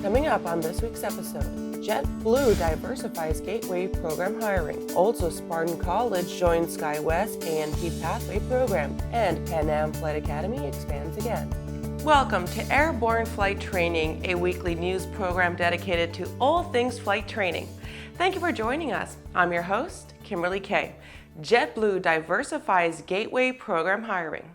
Coming up on this week's episode, JetBlue diversifies gateway program hiring. Also, Spartan College joins Skywest AMT Pathway program, and Pan Am Flight Academy expands again. Welcome to Airborne-Flight Training, a weekly news program dedicated to all things flight training. Thank you for joining us. I'm your host, Kimberly Kay. JetBlue diversifies gateway program hiring.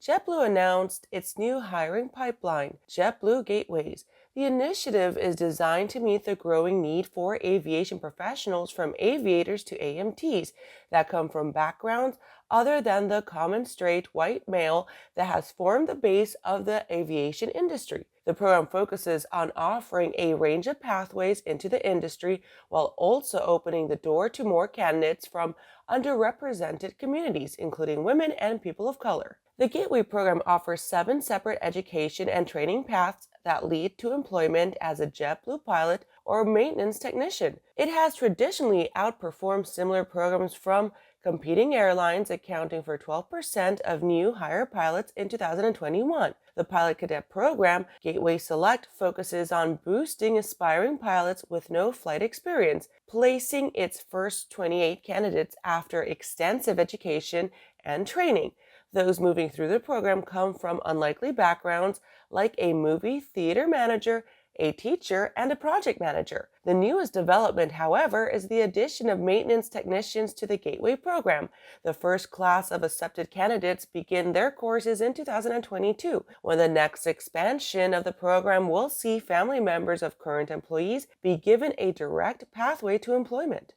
JetBlue announced its new hiring pipeline, JetBlue Gateways. The initiative is designed to meet the growing need for aviation professionals from aviators to AMTs that come from backgrounds other than the common straight white male that has formed the base of the aviation industry. The program focuses on offering a range of pathways into the industry while also opening the door to more candidates from underrepresented communities, including women and people of color. The Gateway program offers 7 separate education and training paths that lead to employment as a JetBlue pilot or maintenance technician. It has traditionally outperformed similar programs from competing airlines, accounting for 12% of new hire pilots in 2021. The pilot cadet program, Gateway Select, focuses on boosting aspiring pilots with no flight experience, placing its first 28 candidates after extensive education and training. Those moving through the program come from unlikely backgrounds like a movie theater manager, a teacher, and a project manager. The newest development, however, is the addition of maintenance technicians to the Gateway program. The first class of accepted candidates begin their courses in 2022, when the next expansion of the program will see family members of current employees be given a direct pathway to employment.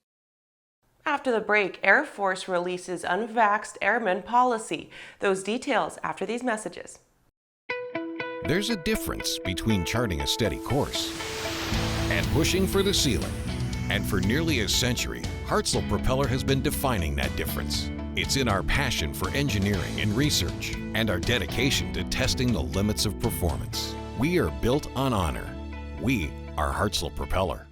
After the break, Air Force releases unvaxxed airmen policy. Those details after these messages. There's a difference between charting a steady course and pushing for the ceiling. And for nearly a century, Hartzell Propeller has been defining that difference. It's in our passion for engineering and research and our dedication to testing the limits of performance. We are built on honor. We are Hartzell Propeller.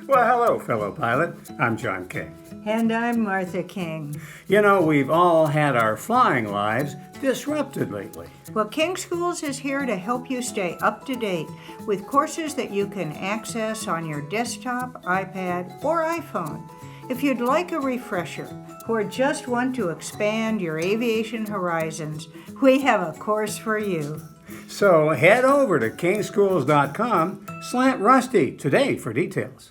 Well, hello, fellow pilot. I'm John Kay. And I'm Martha King. You know, we've all had our flying lives disrupted lately. Well, King Schools is here to help you stay up to date with courses that you can access on your desktop, iPad, or iPhone. If you'd like a refresher or just want to expand your aviation horizons, we have a course for you. So head over to kingschools.com/rusty today for details.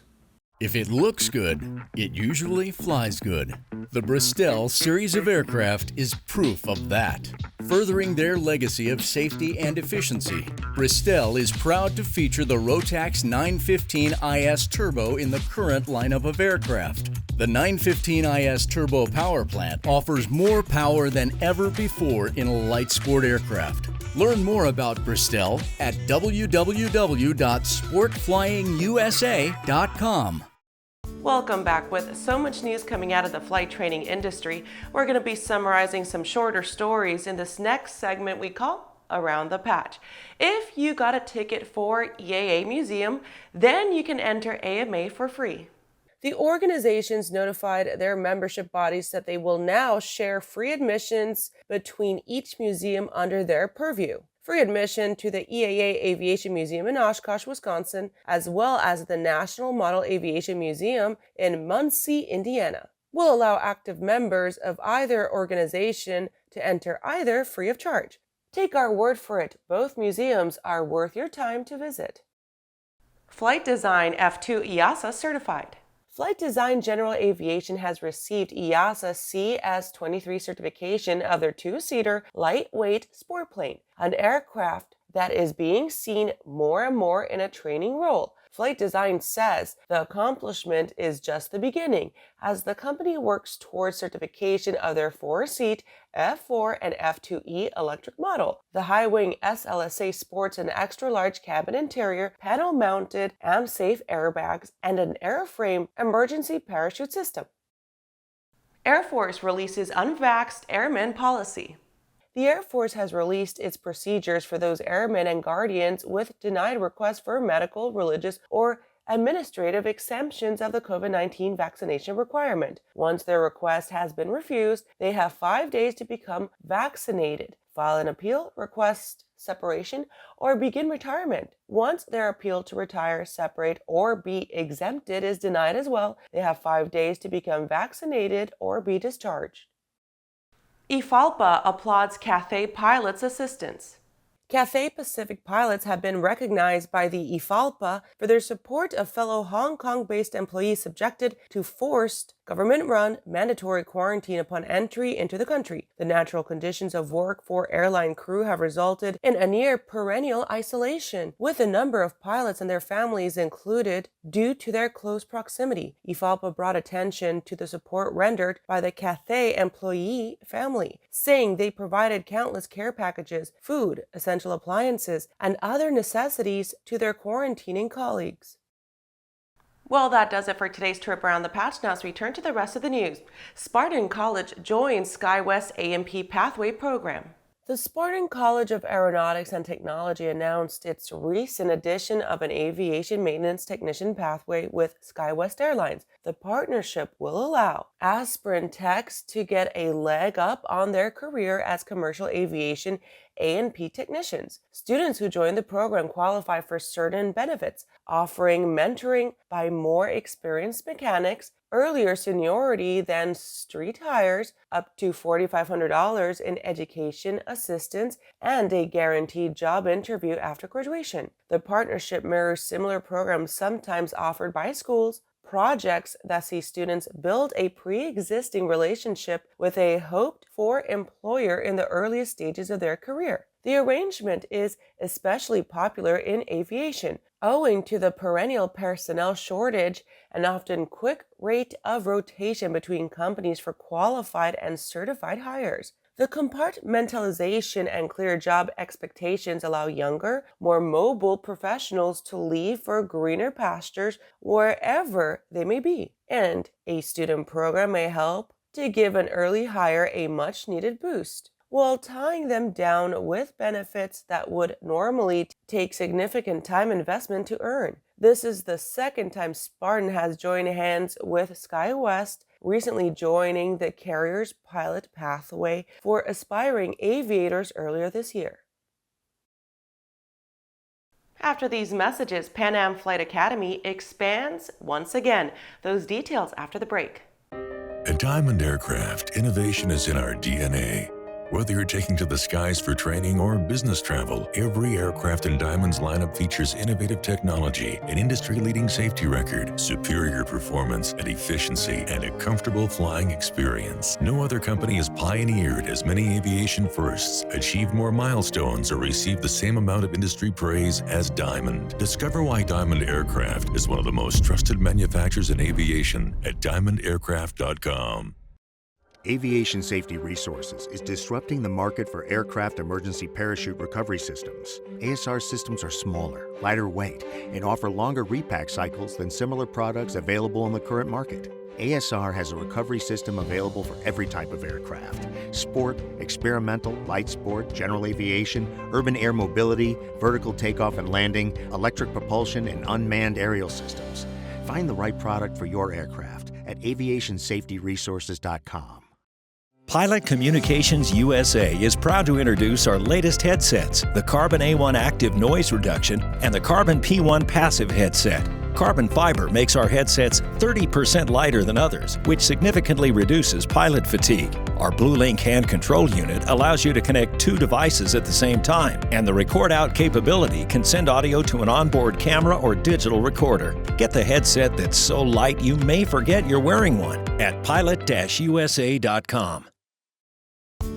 If it looks good, it usually flies good. The Bristol series of aircraft is proof of that. Furthering their legacy of safety and efficiency, Bristol is proud to feature the Rotax 915 IS Turbo in the current lineup of aircraft. The 915 IS Turbo power plant offers more power than ever before in a light sport aircraft. Learn more about Bristol at www.sportflyingusa.com. Welcome back. With so much news coming out of the flight training industry, we're going to be summarizing some shorter stories in this next segment we call Around the Patch. If you got a ticket for EAA Museum, then you can enter AMA for free. The organizations notified their membership bodies that they will now share free admissions between each museum under their purview. Free admission to the EAA Aviation Museum in Oshkosh, Wisconsin, as well as the National Model Aviation Museum in Muncie, Indiana, will allow active members of either organization to enter either free of charge. Take our word for it, both museums are worth your time to visit. Flight Design F2 EASA certified. Flight Design General Aviation has received EASA CS23 certification of their 2-seater lightweight sport plane, an aircraft that is being seen more and more in a training role. Flight Design says the accomplishment is just the beginning as the company works towards certification of their 4-seat F4 and F2E electric model. The high-wing SLSA sports an extra-large cabin interior, panel-mounted AMT-safe airbags, and an airframe emergency parachute system. Air Force releases unvaxxed airmen policy. The Air Force has released its procedures for those airmen and guardians with denied requests for medical, religious, or administrative exemptions of the COVID-19 vaccination requirement. Once their request has been refused, they have 5 days to become vaccinated, file an appeal, request separation, or begin retirement. Once their appeal to retire, separate, or be exempted is denied as well, they have 5 days to become vaccinated or be discharged. IFALPA applauds Cathay pilots' assistance. Cathay Pacific pilots have been recognized by the IFALPA for their support of fellow Hong Kong-based employees subjected to forced government-run mandatory quarantine upon entry into the country. The natural conditions of work for airline crew have resulted in a near perennial isolation, with a number of pilots and their families included due to their close proximity. IFALPA brought attention to the support rendered by the Cathay employee family, saying they provided countless care packages, food, essential appliances, and other necessities to their quarantining colleagues. Well, that does it for today's trip around the patch. Now let's return to the rest of the news. Spartan College joins Skywest AMP Pathway program. The Spartan College of Aeronautics and Technology announced its recent addition of an Aviation Maintenance Technician Pathway with Skywest Airlines. The partnership will allow aspirant techs to get a leg up on their career as commercial aviation A&P technicians. Students who join the program qualify for certain benefits, offering mentoring by more experienced mechanics, earlier seniority than street hires, up to $4,500 in education assistance, and a guaranteed job interview after graduation. The partnership mirrors similar programs sometimes offered by schools, projects that see students build a pre-existing relationship with a hoped-for employer in the earliest stages of their career. The arrangement is especially popular in aviation, owing to the perennial personnel shortage and often quick rate of rotation between companies for qualified and certified hires. The compartmentalization and clear job expectations allow younger, more mobile professionals to leave for greener pastures wherever they may be, and a student program may help to give an early hire a much-needed boost, while tying them down with benefits that would normally take significant time investment to earn. This is the second time Spartan has joined hands with SkyWest, recently joining the carrier's pilot pathway for aspiring aviators earlier this year. After these messages, Pan Am Flight Academy expands once again. Those details after the break. At Diamond Aircraft, innovation is in our DNA. Whether you're taking to the skies for training or business travel, every aircraft in Diamond's lineup features innovative technology, an industry-leading safety record, superior performance and efficiency, and a comfortable flying experience. No other company has pioneered as many aviation firsts, achieved more milestones, or received the same amount of industry praise as Diamond. Discover why Diamond Aircraft is one of the most trusted manufacturers in aviation at diamondaircraft.com. Aviation Safety Resources is disrupting the market for aircraft emergency parachute recovery systems. ASR systems are smaller, lighter weight, and offer longer repack cycles than similar products available in the current market. ASR has a recovery system available for every type of aircraft: sport, experimental, light sport, general aviation, urban air mobility, vertical takeoff and landing, electric propulsion, and unmanned aerial systems. Find the right product for your aircraft at aviationsafetyresources.com. Pilot Communications USA is proud to introduce our latest headsets, the Carbon A1 Active Noise Reduction and the Carbon P1 Passive Headset. Carbon fiber makes our headsets 30% lighter than others, which significantly reduces pilot fatigue. Our BlueLink hand control unit allows you to connect 2 devices at the same time, and the record out capability can send audio to an onboard camera or digital recorder. Get the headset that's so light you may forget you're wearing one at pilot-usa.com.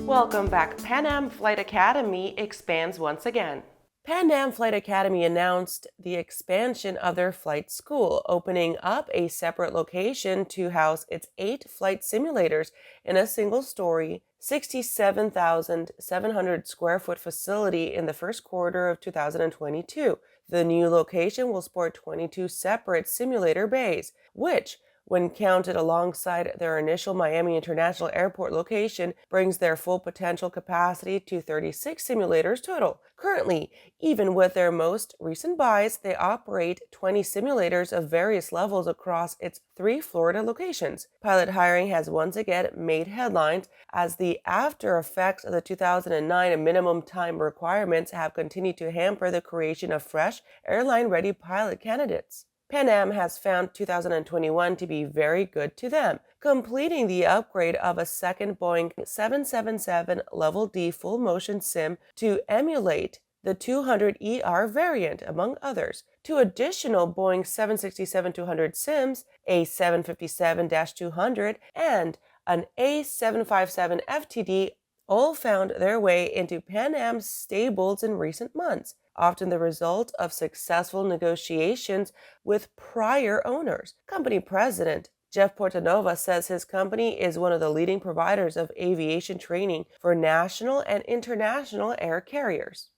Welcome back. Pan Am Flight Academy expands once again. Pan Am Flight Academy announced the expansion of their flight school, opening up a separate location to house its 8 flight simulators in a single-story, 67,700 square foot facility in the first quarter of 2022. The new location will sport 22 separate simulator bays, which when counted alongside their initial Miami International Airport location, brings their full potential capacity to 36 simulators total. Currently, even with their most recent buys, they operate 20 simulators of various levels across its 3 Florida locations. Pilot hiring has once again made headlines as the after effects of the 2009 minimum time requirements have continued to hamper the creation of fresh, airline-ready pilot candidates. Pan Am has found 2021 to be very good to them, completing the upgrade of a second Boeing 777 Level D full-motion sim to emulate the 200ER variant, among others. 2 additional Boeing 767-200 sims, a 757-200 and an A757 FTD, all found their way into Pan Am's stables in recent months, often the result of successful negotiations with prior owners. Company president Jeff Portanova says his company is one of the leading providers of aviation training for national and international air carriers.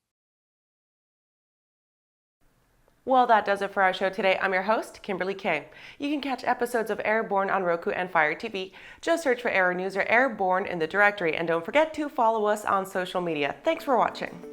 Well, that does it for our show today. I'm your host, Kimberly Kay. You can catch episodes of Airborne on Roku and Fire TV. Just search for Aero-News or Airborne in the directory, and don't forget to follow us on social media. Thanks for watching.